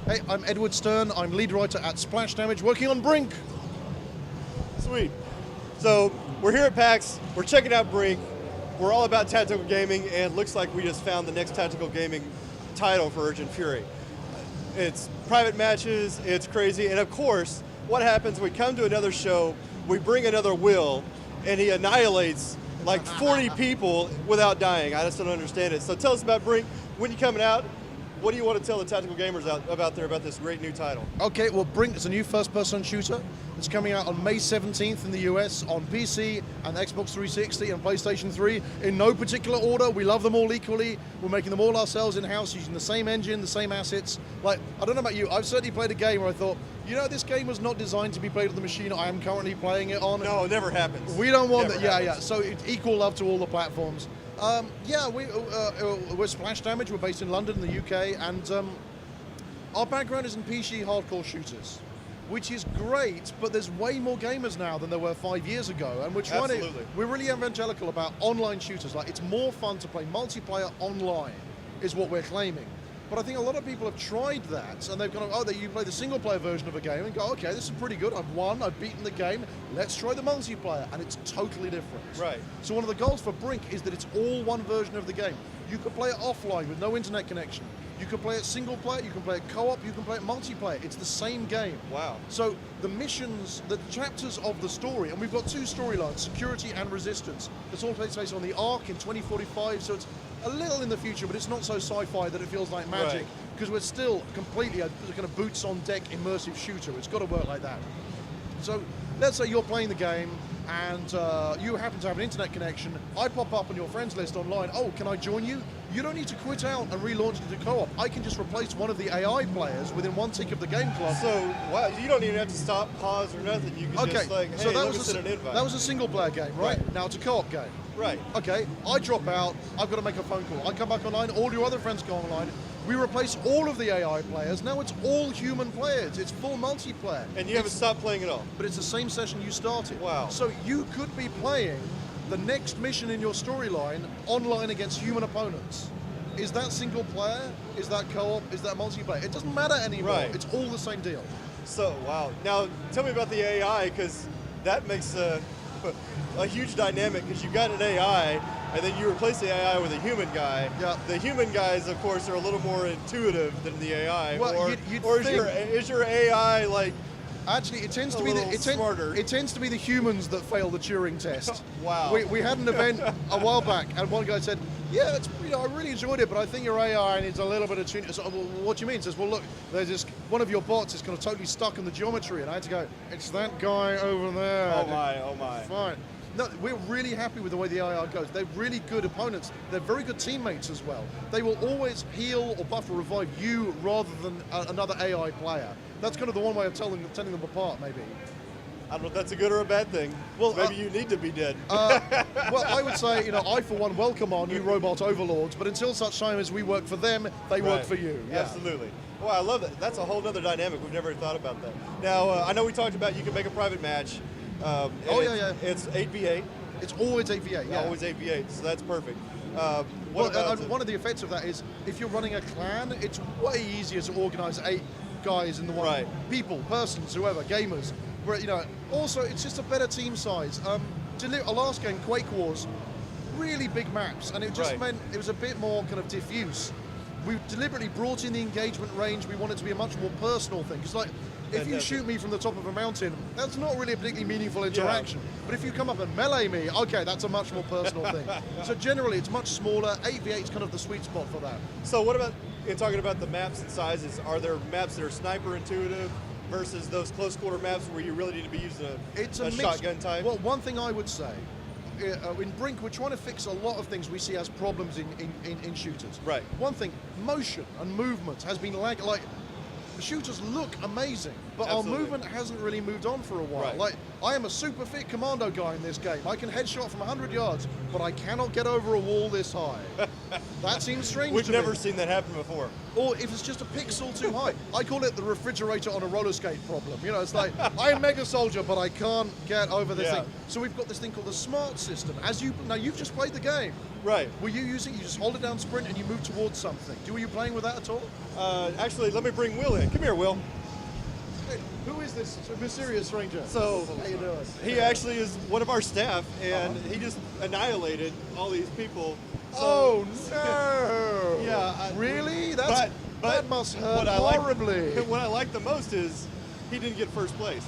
Hey, I'm Edward Stern. I'm lead writer at Splash Damage, working on Brink. Sweet. So we're here at PAX. We're checking out Brink. We're all about tactical gaming, and looks like we just found the next tactical gaming title for Urgent Fury. It's private matches. It's crazy, and of course, what happens? We come to another show. We bring another Will, and he annihilates like 40 people without dying. I just don't understand it. So tell us about Brink. When you coming out? What do you want to tell the tactical gamers out there about this great new title? Okay, well, Brink is a new first-person shooter. It's coming out on May 17th in the US on PC and Xbox 360 and PlayStation 3 in no particular order. We love them all equally. We're making them all ourselves in-house using the same engine, the same assets. Like, I don't know about you, I've certainly played a game where I thought, you know, this game was not designed to be played on the machine I am currently playing it on. No, it never happens. We don't want Never that. happens. Yeah. So it's equal love to all the platforms. We're Splash Damage. We're based in London, in the UK, and our background is in PC hardcore shooters, which is great. But there's way more gamers now than there were 5 years ago, and we're really evangelical about online shooters. Like, it's more fun to play multiplayer online, is what we're claiming. But I think a lot of people have tried that, and they've gone, you play the single-player version of a game and go, okay, this is pretty good, I've won, I've beaten the game, let's try the multiplayer, and it's totally different. Right. So one of the goals for Brink is that it's all one version of the game. You could play it offline with no internet connection. You can play it single-player, you can play it co-op, you can play it multiplayer. It's the same game. Wow. So the missions, the chapters of the story, and we've got two storylines, Security and Resistance. It's all takes place on the Ark in 2045, so it's a little in the future, but it's not so sci-fi that it feels like magic, because we're still completely a kind of boots-on-deck immersive shooter. It's got to work like that. So let's say you're playing the game, and you happen to have an internet connection. I pop up on your friends list online. Oh, can I join you? You don't need to quit out and relaunch into co-op. I can just replace one of the AI players within one tick of the game clock. So, wow, you don't even have to stop, pause, or nothing. You can just like, hey, so let me send an invite. that was a single-player game, right? Now it's a co-op game. Right. Okay, I drop out, I've got to make a phone call. I come back online, all your other friends go online. We replace all of the AI players. Now it's all human players. It's full multiplayer. And you haven't stopped playing at all. But it's the same session you started. Wow. So you could be playing the next mission in your storyline online against human opponents. Is that single player? Is that co-op? Is that multiplayer? It doesn't matter anymore. Right. It's all the same deal. So, wow. Now, tell me about the AI, because that makes a huge dynamic, because you've got an AI, and then you replace the AI with a human guy. Yeah. The human guys, of course, are a little more intuitive than the AI. Well, is your AI like? Actually, it tends to A be little smarter. it tends to be the humans that fail the Turing test. Wow. We had an event a while back, and one guy said, "Yeah, I really enjoyed it, but I think your AI needs a little bit of tuning." So, well, what do you mean? He says, "Well, look, there's this one of your bots is kind of totally stuck in the geometry," and I had to go, "It's that guy over there." Oh my, oh my. Fine. No, we're really happy with the way the AI goes. They're really good opponents. They're very good teammates as well. They will always heal or buff or revive you rather than another AI player. That's kind of the one way of telling them apart, maybe. I don't know if that's a good or a bad thing. Well, maybe you need to be dead. Well, I would say, I for one welcome our new robot overlords, but until such time as we work for them, they work for you. Yeah. Absolutely. Well, I love that. That's a whole other dynamic. We've never thought about that. Now, I know we talked about you can make a private match. It's 8v8. It's always 8v8, yeah. Always 8v8, so that's perfect. One of the effects of that is, if you're running a clan, it's way easier to organize 8 guys in the one. Right. People, persons, whoever, gamers. Where, also, it's just a better team size. Our last game, Quake Wars, really big maps, and it just meant it was a bit more kind of diffuse. We deliberately brought in the engagement range. We want it to be a much more personal thing, because if you shoot me from the top of a mountain, that's not really a particularly meaningful interaction. Yeah. But if you come up and melee me, okay, that's a much more personal thing. So generally, it's much smaller. 8v8 is kind of the sweet spot for that. So what about, in talking about the maps and sizes, are there maps that are sniper intuitive versus those close quarter maps where you really need to be using a shotgun type? Well, one thing I would say, in Brink, we're trying to fix a lot of things we see as problems in shooters. Right. One thing, motion and movement has been like the shooters look amazing, but Absolutely. our movement hasn't really moved on for a while. Right. Like, I am a super fit commando guy in this game. I can headshot from 100 yards, but I cannot get over a wall this high. That seems strange to me. We've never seen that happen before. Or if it's just a pixel too high. I call it the refrigerator on a roller skate problem. It's like, I'm Mega Soldier, but I can't get over this thing. So we've got this thing called the smart system. Now, you've just played the game. Right. Were you using? You just hold it down, sprint, and you move towards something. Were you playing with that at all? Actually, let me bring Will in. Come here, Will. Hey, who is this mysterious stranger? So How you doing? he actually is one of our staff, and he just annihilated all these people. So, Oh no! Yeah. Really? But That must hurt what I horribly. what I like the most is he didn't get first place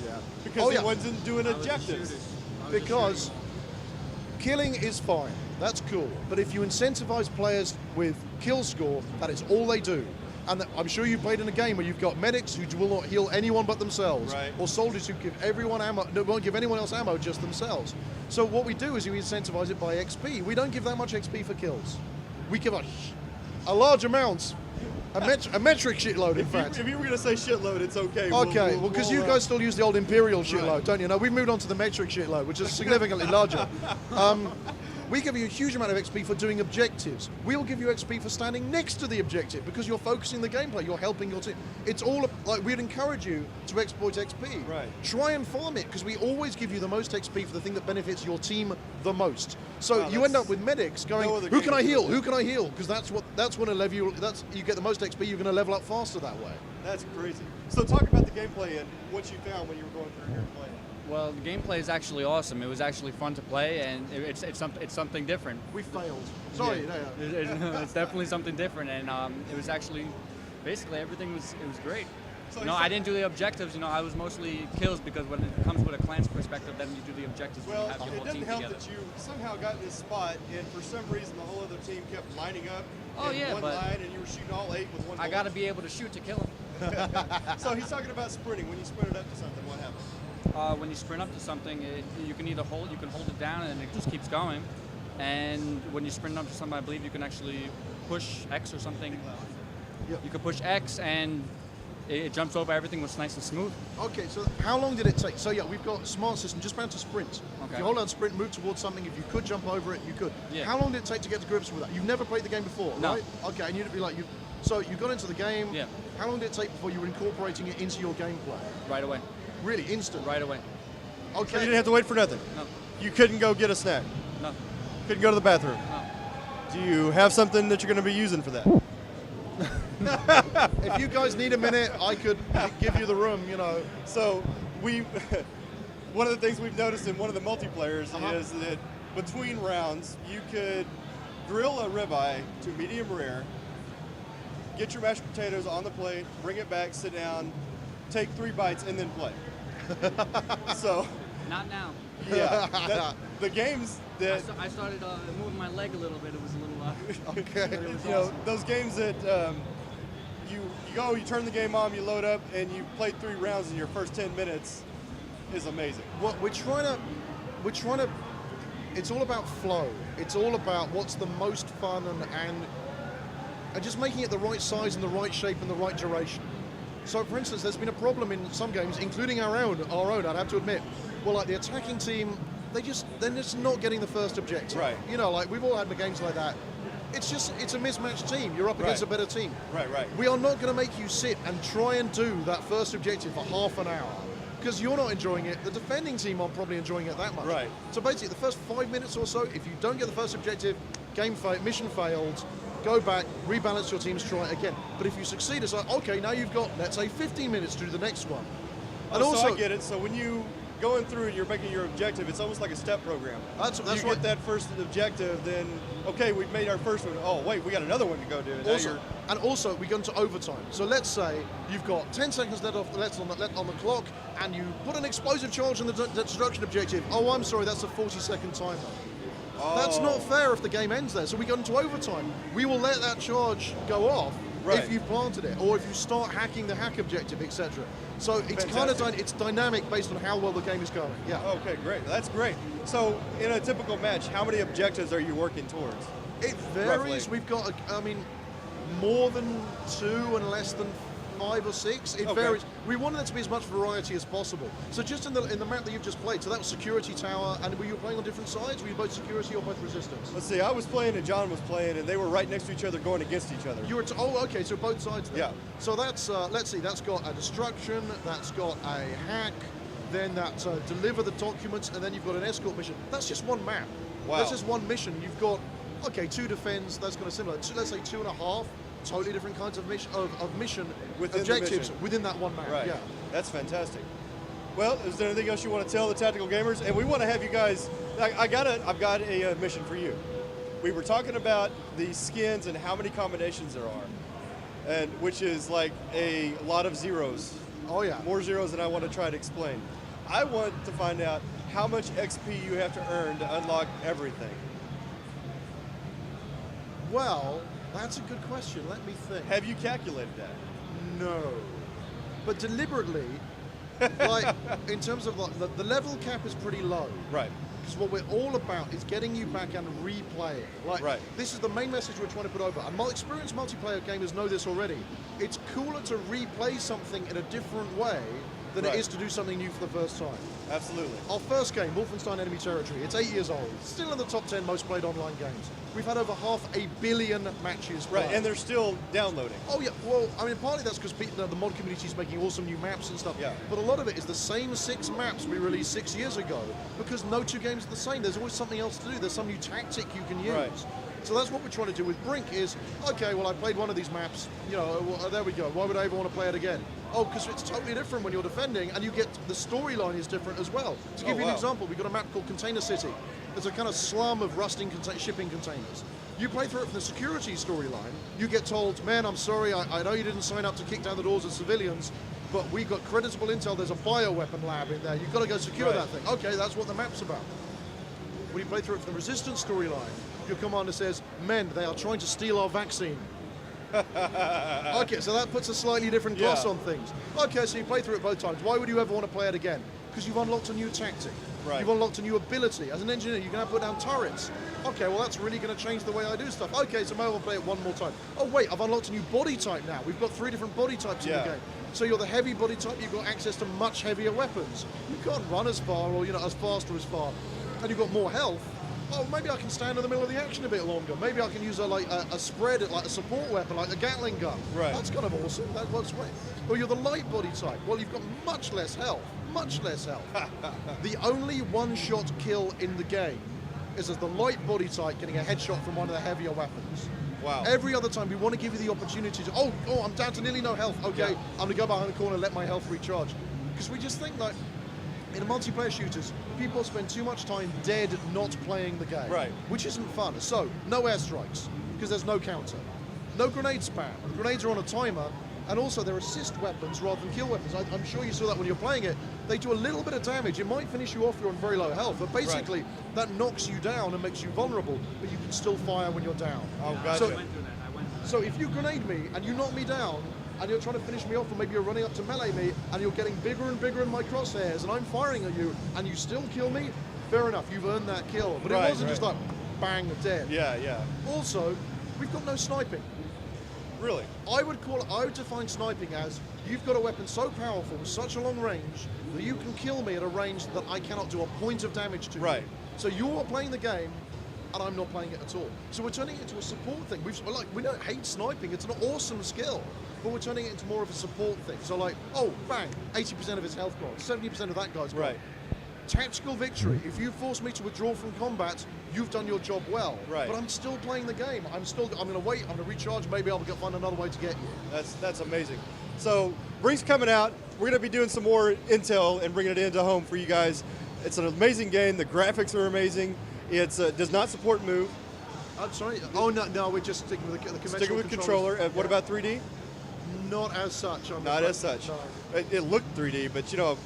Yeah. because Oh, he yeah. wasn't doing objectives. Because killing is fine. That's cool. But if you incentivize players with kill score, that is all they do. And I'm sure you've played in a game where you've got medics who will not heal anyone but themselves, Right. or soldiers who give everyone ammo, no, won't give anyone else ammo, just themselves. So what we do is we incentivize it by XP. We don't give that much XP for kills. We give a large amount, a metric shitload, in fact. If you were going to say shitload, it's okay. Okay, well, because you guys still use the old Imperial shitload, Right. don't you? No, we've moved on to the metric shitload, which is significantly larger. We give you a huge amount of XP for doing objectives. We'll give you XP for standing next to the objective because you're focusing the gameplay, you're helping your team. It's all, like, we'd encourage you to exploit XP. Right. Try and farm it, because we always give you the most XP for the thing that benefits your team the most. So Wow, you end that's- up with medics going, no other who game can I is heal? like that. Who can I heal? Because that's when a level you get the most XP, you're going to level up faster that way. That's crazy. So talk about the gameplay and what you found when you were going through here and playing. Well, the gameplay is actually awesome. It was actually fun to play, and it's something different. We failed. Sorry, Yeah. no. It's definitely something different, and it was actually basically everything was great. So No, I didn't do the objectives. I was mostly kills because when it comes with a clan's perspective, then you do the objectives when Well, you have your it whole doesn't team help together. that you somehow got in this spot, and for some reason the whole other team kept lining up Oh, in yeah, one but line, and you were shooting all 8 with one I bullet. got to be able to shoot to kill him. So he's talking about sprinting. When you sprinted up to something, what happened? When you sprint up to something, you can either hold it down and it just keeps going. And when you sprint up to something, I believe you can actually push X or something. Yep. You can push X and it jumps over everything. Was nice and smooth. Okay, so how long did it take? So yeah, we've got a smart system, just bound to sprint. Okay. If you hold on sprint, move towards something, if you could jump over it, you could. Yeah. How long did it take to get to grips with that? You've never played the game before, No. right? Okay, and you'd be like, so you got into the game. Yeah. How long did it take before you were incorporating it into your gameplay? Right away. Really, instant? Right away. So Okay. you didn't have to wait for nothing. No. You couldn't go get a snack. No. Couldn't go to the bathroom. No. Do you have something that you're going to be using for that? If you guys need a minute, I could give you the room, So we, one of the things we've noticed in one of the multiplayers Uh-huh. is that between rounds you could grill a ribeye to medium rare, get your mashed potatoes on the plate, bring it back, sit down, take 3 bites, and then play. So Not now. yeah, the games that I started moving my leg a little bit. It was a little. Okay. It was you know awesome. those games that you go, you turn the game on, you load up, and you play 3 rounds in your first 10 minutes is amazing. Well, we're trying to, it's all about flow. It's all about what's the most fun and just making it the right size and the right shape and the right duration. So, for instance, there's been a problem in some games, including our own, I'd have to admit. Well, like the attacking team, they're just not getting the first objective. Right. Like we've all had games like that. It's a mismatched team. You're up against a Right. better team. Right. We are not going to make you sit and try and do that first objective for half an hour because you're not enjoying it. The defending team aren't probably enjoying it that much. Right. So basically, the first 5 minutes or so, if you don't get the first objective, mission failed. Go back, rebalance your teams, try it again. But if you succeed, it's like, okay, now you've got, let's say, 15 minutes to do the next one. And So also, I get it. So when you going through and you're making your objective, it's almost like a step program. That's you right. get that first objective, then okay, we've made our first one. Oh wait, we got another one to go do. Now Also, we go into overtime. So let's say you've got 10 seconds left on the clock, and you put an explosive charge on the destruction objective. Oh, I'm sorry, that's a 40-second timer. That's not fair if the game ends there. So we go into overtime. We will let that charge go off Right. if you've planted it, or if you start hacking the hack objective, etc. So it's Fantastic. it's dynamic based on how well the game is going. Yeah. Okay, great. That's great. So in a typical match, how many objectives are you working towards? It varies. Roughly. We've got, more than 2 and less than 5 or 6. It Okay. varies. We wanted there to be as much variety as possible. So just in the map that you've just played, so that was Security Tower, and were you playing on different sides? Were you both Security or both Resistance? Let's see. I was playing and John was playing, and they were right next to each other, going against each other. You were okay, so both sides then. Yeah. So that's, let's see, that's got a destruction, that's got a hack, then that's deliver the documents, and then you've got an escort mission. That's just one map. Wow. That's just one mission. You've got, okay, 2 defense, that's kind of similar. Let's say 2.5, totally different kinds of mission Within objectives the mission. within that one map. Right. Yeah. That's fantastic. Well, is there anything else you want to tell the tactical gamers? And we want to have you guys. I've got a mission for you. We were talking about the skins and how many combinations there are, and which is like a lot of zeros. Oh yeah. More zeros than I want to try to explain. I want to find out how much XP you have to earn to unlock everything. Well, that's a good question. Let me think. Have you calculated that? No. But deliberately, like, in terms of like, the level cap is pretty low. Right. Because what we're all about is getting you back and replaying. Like, Right. this is the main message we're trying to put over. And experienced multiplayer gamers know this already. It's cooler to replay something in a different way than Right. it is to do something new for the first time. Absolutely. Our first game, Wolfenstein Enemy Territory, it's 8 years old. Still in the top 10 most played online games. We've had over 500 million matches Right, played. and they're still downloading. Oh yeah, well, I mean, partly that's because the mod community is making awesome new maps and stuff. Yeah. But a lot of it is the same 6 maps we released 6 years ago, because no 2 games are the same. There's always something else to do. There's some new tactic you can use. Right. So that's what we're trying to do with Brink is, okay, well, I played one of these maps, you know, well, there we go. Why would I ever want to play it again? Oh, because it's totally different when you're defending, and you get, the storyline is different as well. To give you an wow. example, we've got a map called Container City. There's a kind of slum of rusting shipping containers. You play through it from the security storyline, you get told, man, I'm sorry, I know you didn't sign up to kick down the doors of civilians, but we got creditable intel, there's a bioweapon lab in there, you've got to go secure Right. that thing. Okay, that's what the map's about. When you play through it from the Resistance storyline, your commander says, men, they are trying to steal our vaccine. Okay, so that puts a slightly different gloss Yeah. on things. Okay, so you play through it both times. Why would you ever want to play it again? Because you've unlocked a new tactic. Right. You've unlocked a new ability. As an engineer, you can now put down turrets. Okay, well that's really going to change the way I do stuff. Okay, so maybe I'll play it one more time. Oh wait, I've unlocked a new body type now. We've got 3 different body types in Yeah. the game. So you're the heavy body type, you've got access to much heavier weapons. You can't run as far or, you know, as fast or as far. And you've got more health. Oh, maybe I can stand in the middle of the action a bit longer. Maybe I can use a spread, like a support weapon, like a Gatling gun. Right. That's kind of awesome. That works great. Or you're the light body type. Well, you've got much less health. Much less health. The only one-shot kill in the game is as the light body type getting a headshot from one of the heavier weapons. Wow. Every other time, we want to give you the opportunity to, oh, I'm down to nearly no health. Okay, Yeah. I'm going to go behind the corner and let my health recharge. Because we just think, like, in multiplayer shooters, people spend too much time dead not playing the game. Right. Which isn't fun. So, no airstrikes, because there's no counter. No grenade spam. Grenades are on a timer, and also they're assist weapons rather than kill weapons. I'm sure you saw that when you're playing it. They do a little bit of damage. It might finish you off if you're on very low health, but basically that knocks you down and makes you vulnerable, but you can still fire when you're down. Oh, gotcha. So, I went through that. so if you grenade me and you knock me down, and you're trying to finish me off, or maybe you're running up to melee me, and you're getting bigger and bigger in my crosshairs, and I'm firing at you, and you still kill me, fair enough, you've earned that kill. But Right, it wasn't just right. like, bang, dead. Yeah, yeah. Also, we've got no sniping. Really? I would define sniping as, you've got a weapon so powerful, with such a long range, that you can kill me at a range that I cannot do a point of damage to. Right. So you're playing the game, and I'm not playing it at all. So we're turning it into a support thing. We don't hate sniping, it's an awesome skill, but we're turning it into more of a support thing. So like, oh, bang, 80% of his health gone, 70% of that guy's gone. Right. Tactical victory. If you force me to withdraw from combat, you've done your job well. Right. But I'm still playing the game. I'm going to wait, I'm going to recharge, maybe I'll find another way to get you. That's amazing. So Brink's coming out. We're going to be doing some more intel and bringing it into home for you guys. It's an amazing game. The graphics are amazing. It does not support move. I'm sorry. Oh no, we're just sticking with the conventional Sticking with controller. What Yeah. about 3D? Not as such. I'm Not afraid. as such. No. It looked 3D, but you know,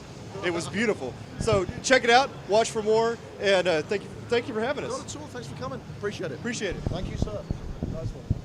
it was beautiful. So check it out. Watch for more. And thank you for having us. Not at all. Thanks for coming. Appreciate it. Appreciate it. Thank you, sir. Nice one.